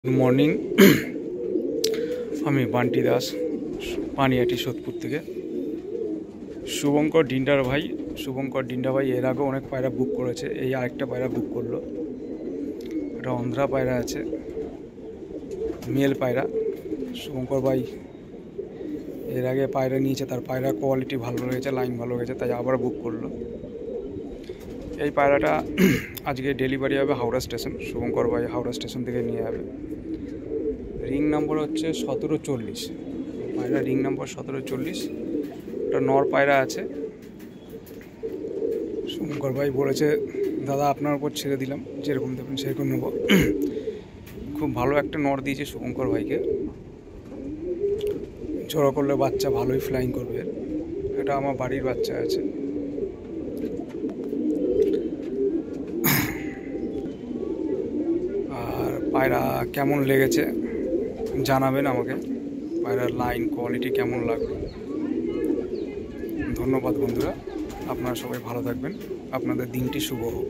Good morning. আমি বান্টি দাস, পানিয়াটি সোদপুর থেকে। শুভঙ্কর ডিন্ডা ভাই এর আগে অনেক পায়রা বুক করেছে, এই আরেকটা পায়রা বুক করলো। এটা অন্ধ্রা পায়রা আছে, মেল পায়রা। শুভঙ্কর ভাই এর আগে পায়রা নিয়েছে, তার পায়রা কোয়ালিটি ভালো লেগেছে, লাইন ভালো হয়েছে, তাই আবার বুক করলো। এই পায়রাটা আজকে ডেলিভারি হবে হাওড়া স্টেশন। শুভঙ্কর ভাই হাওড়া স্টেশন থেকে নিয়ে যাবে। রিং নাম্বার হচ্ছে 1740, পায়রা রিং নাম্বার 1740। একটা নর পায়রা আছে। শুভঙ্কর ভাই বলেছে, দাদা আপনার উপর ছেড়ে দিলাম, যেরকম দেবেন সেরকম নেব। খুব ভালো একটা নর দিয়েছে শুভঙ্কর ভাইকে। জড়ো করলে বাচ্চা ভালোই ফ্লাইং করবে। এটা আমার বাড়ির বাচ্চা আছে। আর পায়রা কেমন লেগেছে জানাবেন আমাকে, পায়রার লাইন কোয়ালিটি কেমন লাগলো। ধন্যবাদ বন্ধুরা, আপনারা সবাই ভালো থাকবেন, আপনাদের দিনটি শুভ হোক।